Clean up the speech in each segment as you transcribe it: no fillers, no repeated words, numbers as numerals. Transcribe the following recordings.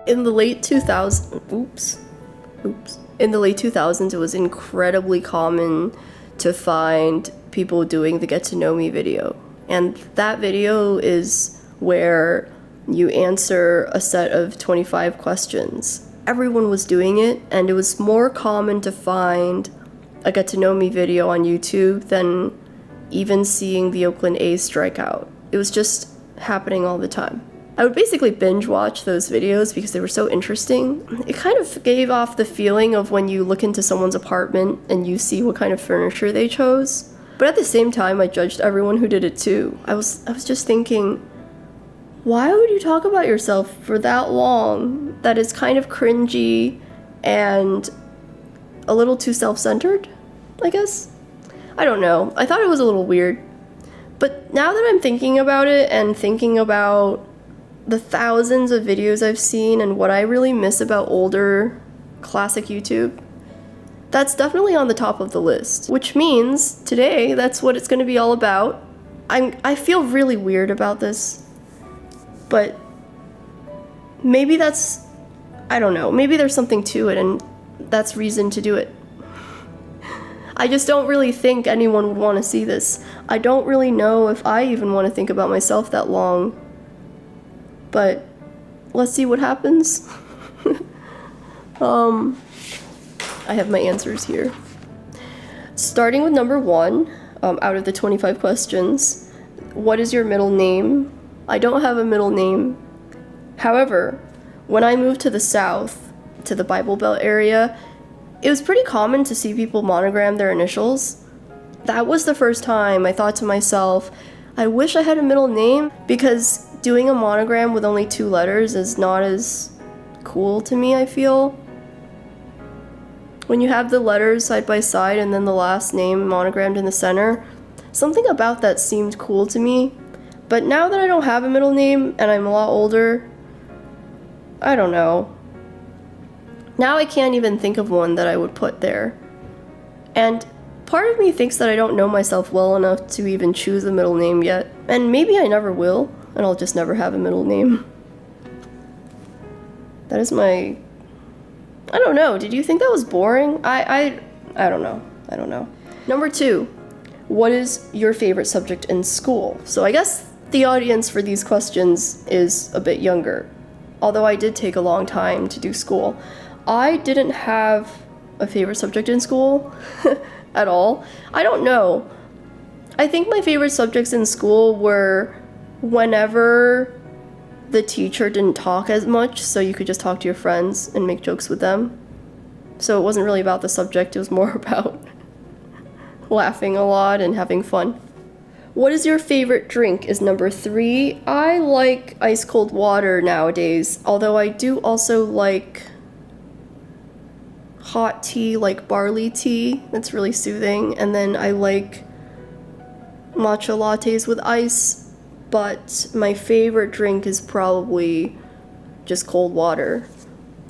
In the late 2000s, In the late 2000s, it was incredibly common to find people doing the Get to Know Me video. And that video is where you answer a set of 25 questions. Everyone was doing it, and it was more common to find a Get to Know Me video on YouTube than even seeing the Oakland A's strike out. It was just happening all the time. I would basically binge watch those videos because they were so interesting. It kind of gave off the feeling of when you look into someone's apartment and you see what kind of furniture they chose. But at the same time, I judged everyone who did it too. I was just thinking, why would you talk about yourself for that long? That is kind of cringy and a little too self-centered, I guess. I don't know. I thought it was a little weird. But now that I'm thinking about it and thinking about the thousands of videos I've seen and what I really miss about older classic YouTube, that's definitely on the top of the list. Which means today, that's what it's going to be all about. I feel really weird about this, but maybe that's, I don't know, maybe there's something to it and that's reason to do it. I just don't really think anyone would want to see this. I don't really know if I even want to think about myself that long. But let's see what happens. I have my answers here. Starting with number 1, out of the 25 questions, what is your middle name? I don't have a middle name. However, when I moved to the South, to the Bible Belt area, it was pretty common to see people monogram their initials. That was the first time I thought to myself, I wish I had a middle name, because doing a monogram with only 2 letters is not as cool to me, I feel. When you have the letters side by side and then the last name monogrammed in the center, something about that seemed cool to me. But now that I don't have a middle name and I'm a lot older, I don't know. Now I can't even think of one that I would put there. And part of me thinks that I don't know myself well enough to even choose a middle name yet. And maybe I never will, and I'll just never have a middle name. That is my... I don't know, did you think that was boring? I don't know. Number 2, what is your favorite subject in school? So I guess the audience for these questions is a bit younger, although I did take a long time to do school. I didn't have a favorite subject in school at all. I don't know. I think my favorite subjects in school were whenever the teacher didn't talk as much, so you could just talk to your friends and make jokes with them. So it wasn't really about the subject, it was more about laughing a lot and having fun. What is your favorite drink is number 3. I like ice cold water nowadays, although I do also like hot tea, like barley tea. That's really soothing. And then I like matcha lattes with ice, but my favorite drink is probably just cold water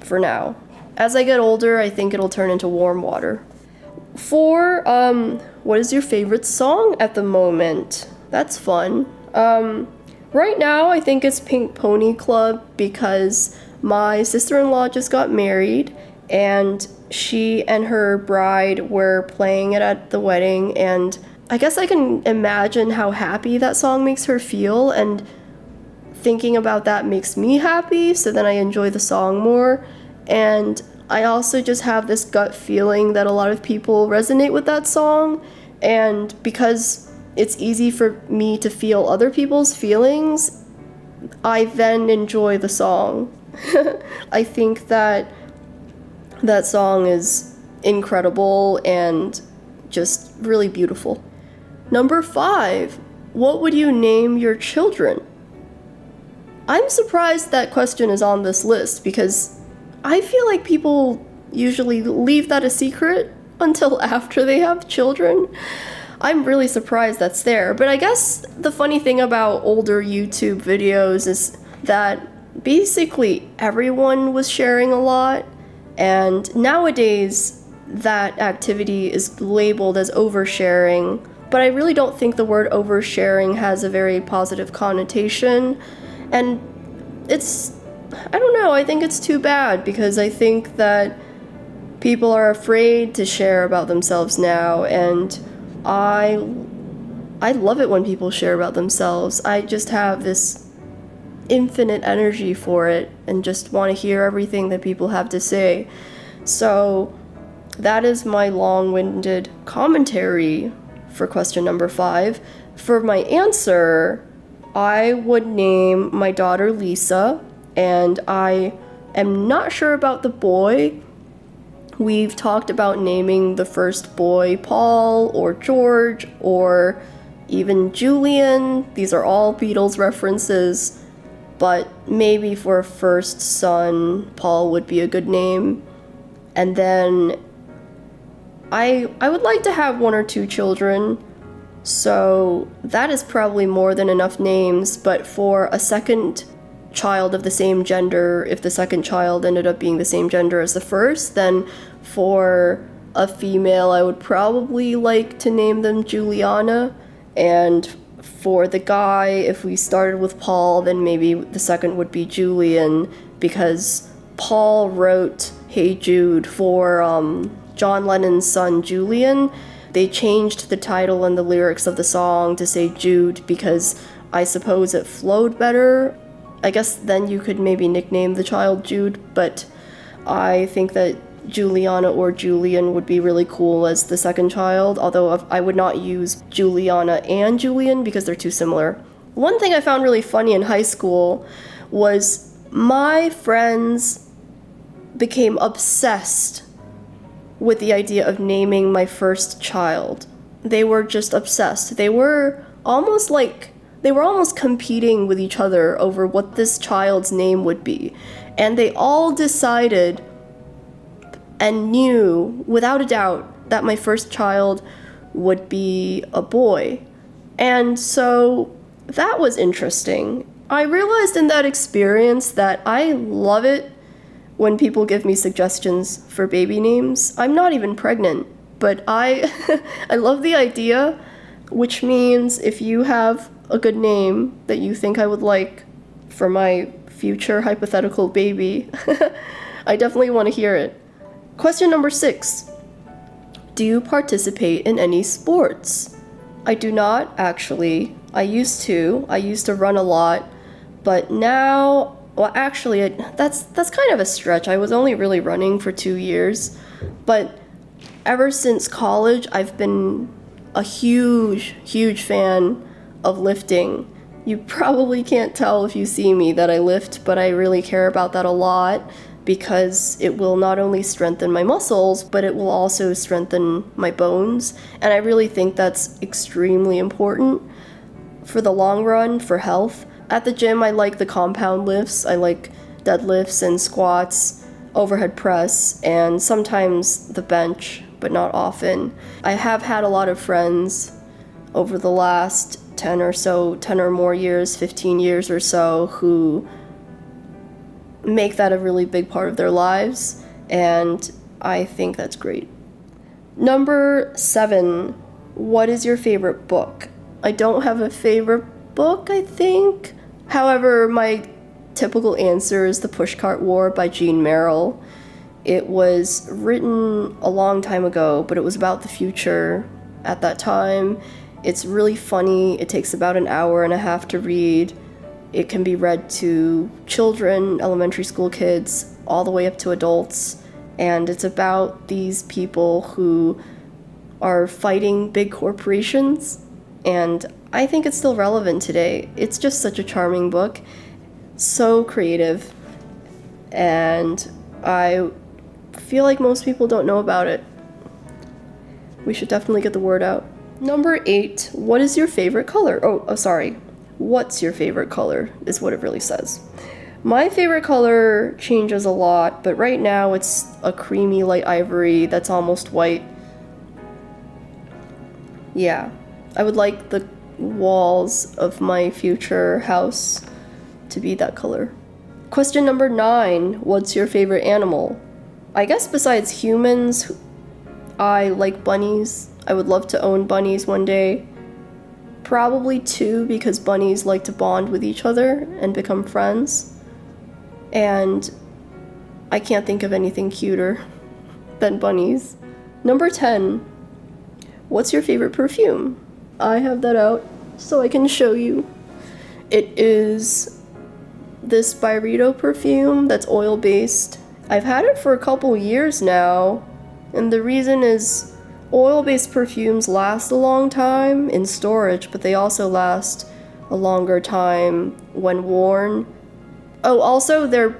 for now. As I get older, I think it'll turn into warm water. 4, what is your favorite song at the moment? That's fun. Right now, I think it's Pink Pony Club because my sister-in-law just got married and she and her bride were playing it at the wedding, and I guess I can imagine how happy that song makes her feel, and thinking about that makes me happy, so then I enjoy the song more. And I also just have this gut feeling that a lot of people resonate with that song, and because it's easy for me to feel other people's feelings, I then enjoy the song. I think that song is incredible and just really beautiful. Number 5, what would you name your children? I'm surprised that question is on this list because I feel like people usually leave that a secret until after they have children. I'm really surprised that's there, but I guess the funny thing about older YouTube videos is that basically everyone was sharing a lot, and nowadays that activity is labeled as oversharing, but I really don't think the word oversharing has a very positive connotation, and it's I don't know, I think it's too bad because I think that people are afraid to share about themselves now, and I love it when people share about themselves. I just have this infinite energy for it and just want to hear everything that people have to say. So that is my long-winded commentary for question number 5. For my answer, I would name my daughter Lisa, and I am not sure about the boy. We've talked about naming the first boy Paul or George or even Julian. These are all Beatles references, but maybe for a first son, Paul would be a good name. And then I would like to have 1 or 2 children, so that is probably more than enough names, but for a second child of the same gender, if the second child ended up being the same gender as the first, then for a female, I would probably like to name them Juliana, and for the guy, if we started with Paul, then maybe the second would be Julian, because Paul wrote Hey Jude for John Lennon's son Julian. They changed the title and the lyrics of the song to say Jude because I suppose it flowed better. I guess then you could maybe nickname the child Jude, but I think that Juliana or Julian would be really cool as the second child, although I would not use Juliana and Julian because they're too similar. One thing I found really funny in high school was my friends became obsessed with the idea of naming my first child. They were just obsessed. They were almost competing with each other over what this child's name would be. And they all decided and knew without a doubt that my first child would be a boy. And so that was interesting. I realized in that experience that I love it when people give me suggestions for baby names. I'm not even pregnant, but I love the idea, which means if you have a good name that you think I would like for my future hypothetical baby, I definitely want to hear it. Question number 6. Do you participate in any sports? I do not, actually. I used to run a lot, but now, well, actually, that's kind of a stretch. I was only really running for 2 years, but ever since college, I've been a huge, huge fan of lifting. You probably can't tell if you see me that I lift, but I really care about that a lot because it will not only strengthen my muscles, but it will also strengthen my bones, and I really think that's extremely important for the long run, for health. At the gym, I like the compound lifts. I like deadlifts and squats, overhead press, and sometimes the bench, but not often. I have had a lot of friends over the last 10 or more years, 15 years or so, who make that a really big part of their lives, and I think that's great. Number 7, what is your favorite book? I don't have a favorite book, I think. However, my typical answer is The Pushcart War by Jean Merrill. It was written a long time ago, but it was about the future at that time. It's really funny. It takes about an hour and a half to read. It can be read to children, elementary school kids, all the way up to adults. And it's about these people who are fighting big corporations. And I think it's still relevant today. It's just such a charming book. So creative. And I feel like most people don't know about it. We should definitely get the word out. Number 8, what is your favorite color? Oh, sorry. What's your favorite color is what it really says. My favorite color changes a lot, but right now it's a creamy light ivory that's almost white. Yeah, I would like the walls of my future house to be that color. Question number 9, what's your favorite animal? I guess besides humans, I like bunnies. I would love to own bunnies one day. Probably 2 because bunnies like to bond with each other and become friends. And I can't think of anything cuter than bunnies. Number 10. What's your favorite perfume? I have that out so I can show you. It is this Byredo perfume that's oil-based. I've had it for a couple years now, and the reason is oil-based perfumes last a long time in storage, but they also last a longer time when worn. Oh, also they're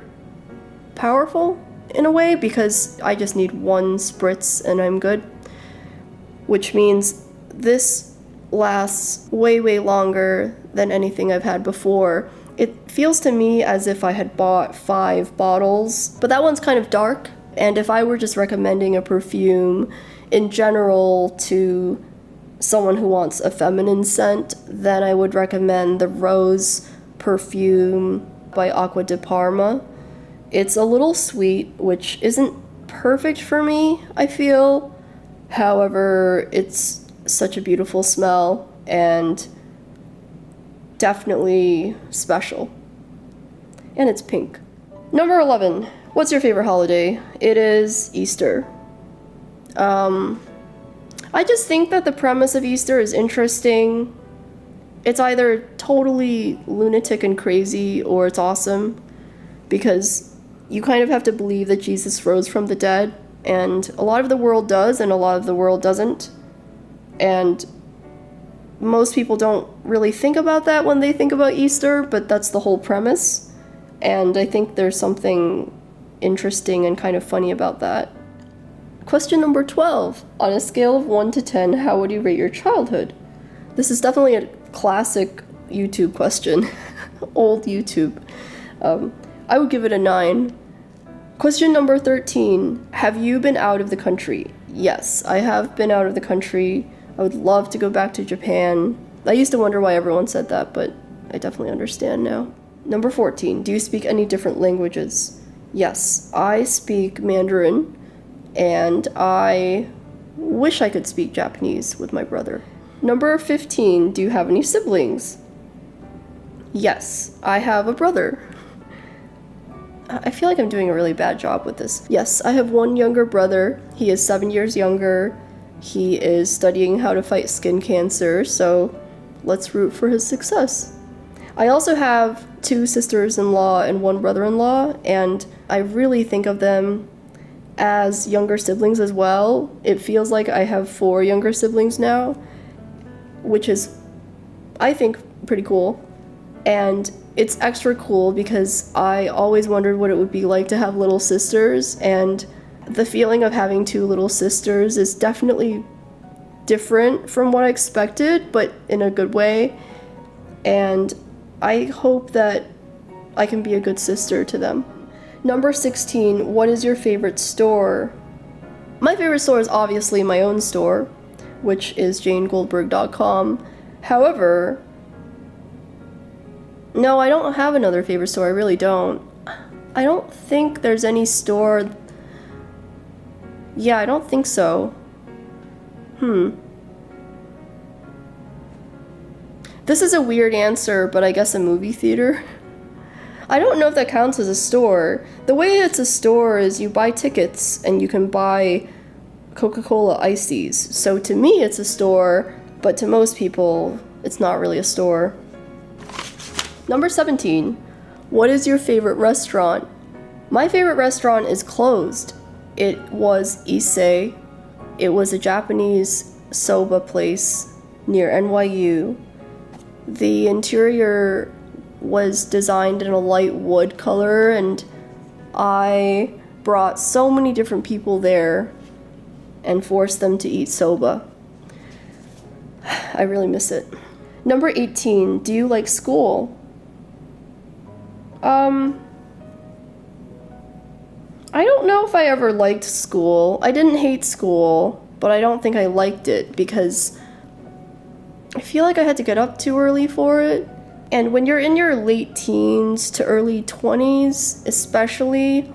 powerful in a way because I just need one spritz and I'm good, which means this lasts way, way longer than anything I've had before. It feels to me as if I had bought 5 bottles, but that one's kind of dark, and if I were just recommending a perfume in general to someone who wants a feminine scent, then I would recommend the Rose perfume by Acqua di Parma. It's a little sweet, which isn't perfect for me, I feel. However, it's such a beautiful smell and definitely special. And it's pink. Number 11. What's your favorite holiday? It is Easter. I just think that the premise of Easter is interesting. It's either totally lunatic and crazy or it's awesome because you kind of have to believe that Jesus rose from the dead, and a lot of the world does and a lot of the world doesn't. And most people don't really think about that when they think about Easter, but that's the whole premise. And I think there's something interesting and kind of funny about that. Question number 12. On a scale of 1 to 10, how would you rate your childhood? This is definitely a classic YouTube question. Old YouTube. I would give it a 9. Question number 13. Have you been out of the country? Yes, I have been out of the country. I would love to go back to Japan. I used to wonder why everyone said that, but I definitely understand now. Number 14. Do you speak any different languages? Yes, I speak Mandarin, and I wish I could speak Japanese with my brother. Number 15. Do you have any siblings? Yes, I have a brother. I feel like I'm doing a really bad job with this. Yes, I have one younger brother. He is 7 years younger. He is studying how to fight skin cancer, so let's root for his success. I also have 2 sisters-in-law and 1 brother-in-law, and I really think of them as younger siblings as well. It feels like I have 4 younger siblings now, which is, I think, pretty cool. And it's extra cool because I always wondered what it would be like to have little sisters, and the feeling of having 2 little sisters is definitely different from what I expected, but in a good way. And I hope that I can be a good sister to them. Number 16, what is your favorite store? My favorite store is obviously my own store, which is janegoldberg.com. However, no, I don't have another favorite store. I really don't. I don't think there's any store. Yeah, I don't think so. This is a weird answer, but I guess a movie theater. I don't know if that counts as a store. The way it's a store is you buy tickets and you can buy Coca-Cola ices. So to me, it's a store, but to most people, it's not really a store. Number 17. What is your favorite restaurant? My favorite restaurant is closed. It was Issei. It was a Japanese soba place near NYU. The interior was designed in a light wood color, and I brought so many different people there and forced them to eat soba. I really miss it. Number 18. Do you like school? I don't know if I ever liked school. I didn't hate school, but I don't think I liked it because I feel like I had to get up too early for it. And when you're in your late teens to early 20s, especially,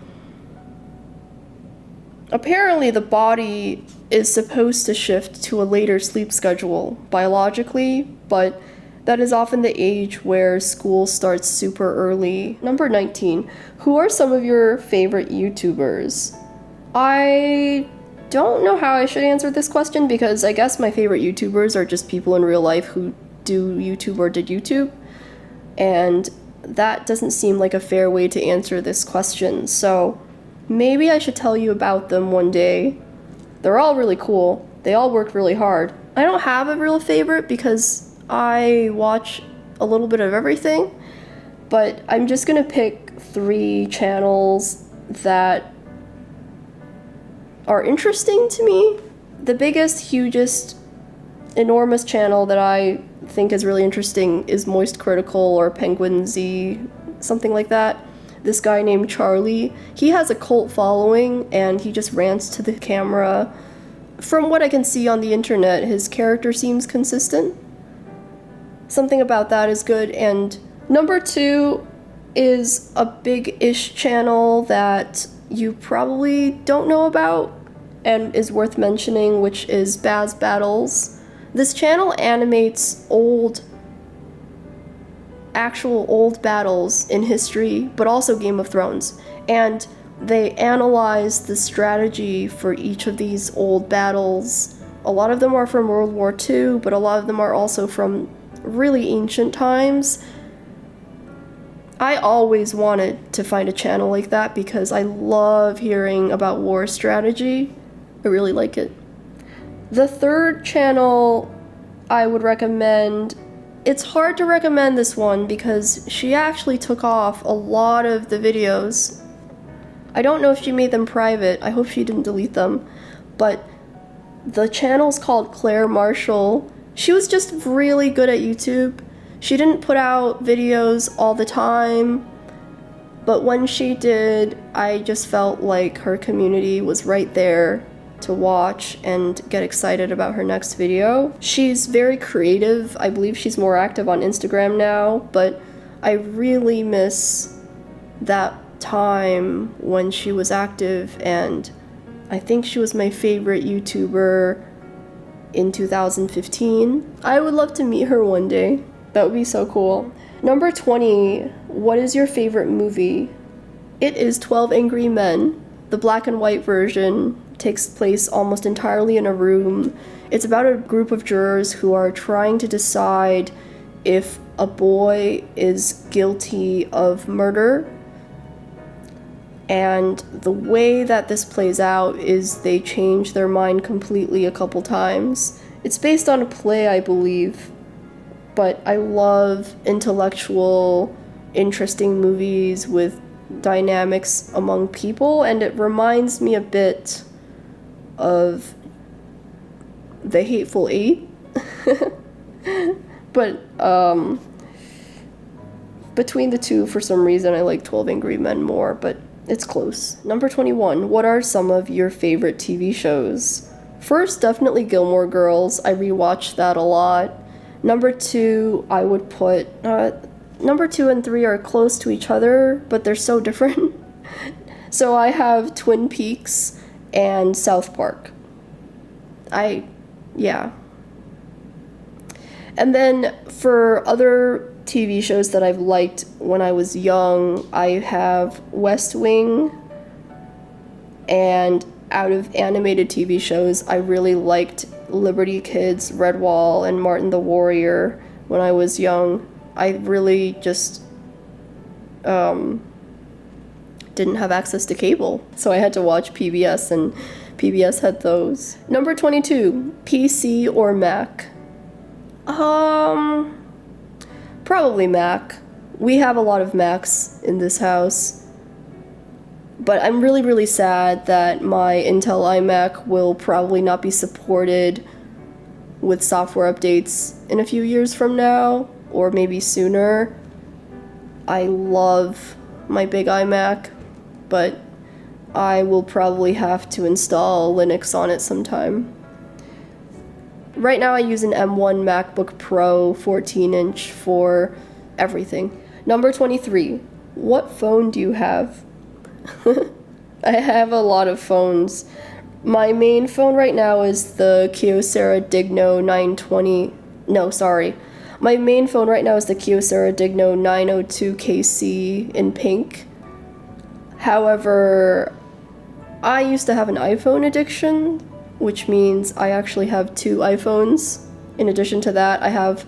apparently the body is supposed to shift to a later sleep schedule biologically, but That is often the age where school starts super early. Number 19. Who are some of your favorite YouTubers? I don't know how I should answer this question because I guess my favorite YouTubers are just people in real life who do YouTube or did YouTube. And that doesn't seem like a fair way to answer this question. So maybe I should tell you about them one day. They're all really cool. They all work really hard. I don't have a real favorite because I watch a little bit of everything, but I'm just gonna pick 3 channels that are interesting to me. The biggest, hugest, enormous channel that I think is really interesting is Moist Critical or Penguin Z, something like that. This guy named Charlie, he has a cult following and he just rants to the camera. From what I can see on the internet, his character seems consistent. Something about that is good. And number 2 is a big-ish channel that you probably don't know about and is worth mentioning, which is Baz Battles. This channel animates actual old battles in history, but also Game of Thrones. And they analyze the strategy for each of these old battles. A lot of them are from World War II, but a lot of them are also from really ancient times. I always wanted to find a channel like that because I love hearing about war strategy. I really like it. The 3rd channel I would recommend, it's hard to recommend this one because she actually took off a lot of the videos. I don't know if she made them private. I hope she didn't delete them. But the channel's called Claire Marshall. She was just really good at YouTube. She didn't put out videos all the time, but when she did, I just felt like her community was right there to watch and get excited about her next video. She's very creative. I believe she's more active on Instagram now, but I really miss that time when she was active, and I think she was my favorite YouTuber in 2015. I would love to meet her one day. That would be so cool. Number 20, what is your favorite movie? It is 12 Angry Men. The black and white version takes place almost entirely in a room. It's about a group of jurors who are trying to decide if a boy is guilty of murder. And the way that this plays out is they change their mind completely a couple times. It's based on a play, I believe, but I love intellectual, interesting movies with dynamics among people, and it reminds me a bit of The Hateful Eight. But between the two, for some reason, I like 12 Angry Men more, but it's close. Number 21, what are some of your favorite TV shows? First, definitely Gilmore Girls. I rewatched that a lot. Number 2, I would put... number 2 and 3 are close to each other, but they're so different. So I have Twin Peaks and South Park. Yeah. And then for other TV shows that I've liked when I was young, I have West Wing, and out of animated TV shows, I really liked Liberty Kids, Redwall, and Martin the Warrior when I was young. I really just didn't have access to cable, so I had to watch PBS, and PBS had those. Number 22, PC or Mac? Probably Mac. We have a lot of Macs in this house, but I'm really, really sad that my Intel iMac will probably not be supported with software updates in a few years from now, or maybe sooner. I love my big iMac, but I will probably have to install Linux on it sometime. Right now I use an M1 MacBook Pro 14-inch for everything. Number 23, what phone do you have? I have a lot of phones. My main phone right now is the Kyocera Digno 920. No, sorry. My main phone right now is the Kyocera Digno 902KC in pink. However, I used to have an iPhone addiction, which means I actually have 2 iPhones. In addition to that, I have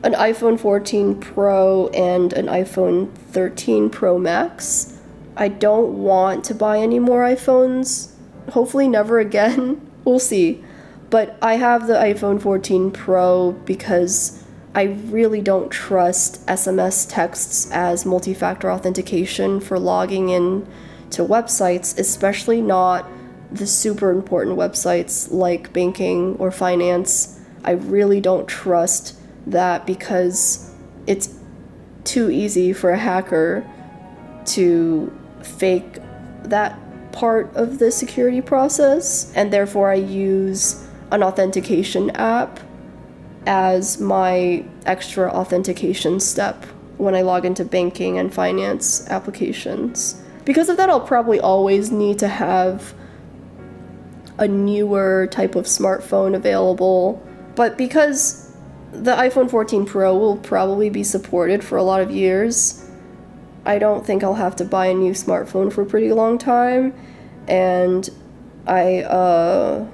an iPhone 14 Pro and an iPhone 13 Pro Max. I don't want to buy any more iPhones. Hopefully never again. We'll see. But I have the iPhone 14 Pro because I really don't trust SMS texts as multi-factor authentication for logging in to websites, especially not the super important websites like banking or finance. I really don't trust that because it's too easy for a hacker to fake that part of the security process, and therefore I use an authentication app as my extra authentication step when I log into banking and finance applications. Because of that, I'll probably always need to have a newer type of smartphone available. But because the iPhone 14 Pro will probably be supported for a lot of years, I don't think I'll have to buy a new smartphone for a pretty long time. And I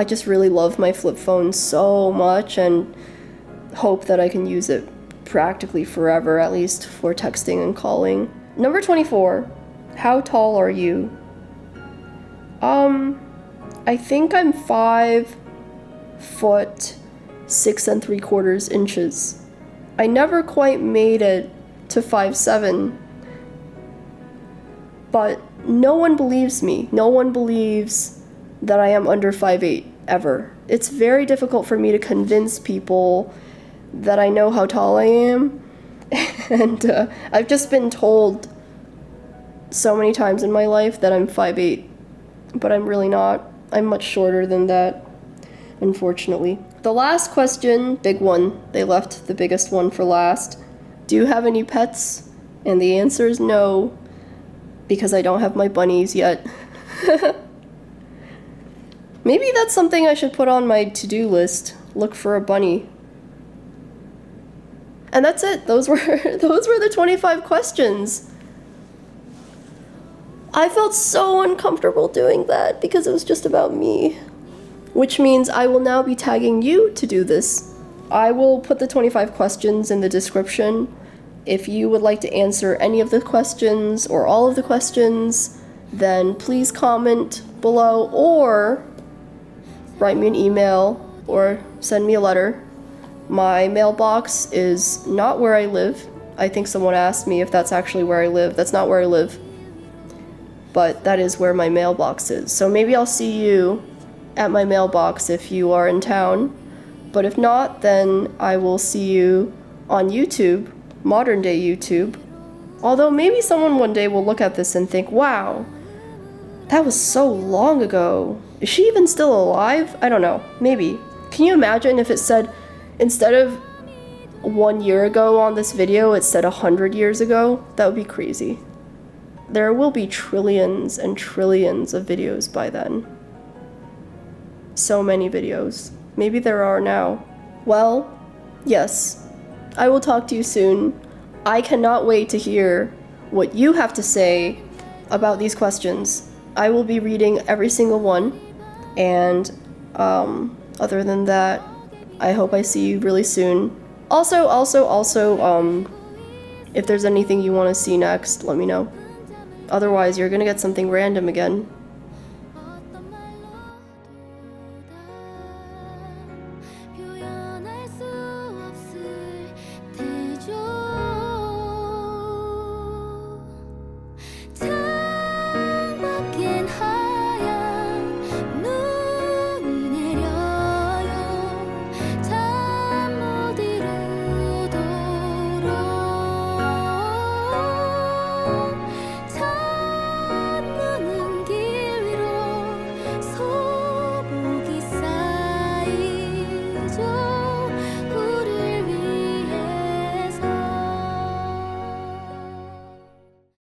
just really love my flip phone so much and hope that I can use it practically forever, at least for texting and calling. Number 24, how tall are you? I think I'm 5 foot 6 3/4 inches. I never quite made it to 5'7", but no one believes me. No one believes that I am under 5'8", ever. It's very difficult for me to convince people that I know how tall I am. And I've just been told so many times in my life that I'm 5'8", but I'm really not. I'm much shorter than that, unfortunately. The last question, big one. They left the biggest one for last. Do you have any pets? And the answer is no, because I don't have my bunnies yet. Maybe that's something I should put on my to-do list. Look for a bunny. And that's it. Those were the 25 questions. I felt so uncomfortable doing that because it was just about me. Which means I will now be tagging you to do this. I will put the 25 questions in the description. If you would like to answer any of the questions or all of the questions, then please comment below or write me an email or send me a letter. My mailbox is not where I live. I think someone asked me if that's actually where I live. That's not where I live. But that is where my mailbox is. So maybe I'll see you at my mailbox if you are in town. But if not, then I will see you on YouTube, modern day YouTube. Although maybe someone one day will look at this and think, wow, that was so long ago. Is she even still alive? I don't know. Maybe. Can you imagine if it said, instead of 1 year ago on this video, it said 100 years ago? That would be crazy. There will be trillions and trillions of videos by then. So many videos. Maybe there are now. Well, yes. I will talk to you soon. I cannot wait to hear what you have to say about these questions. I will be reading every single one. And other than that, I hope I see you really soon. Also, if there's anything you want to see next, let me know. Otherwise, you're gonna get something random again.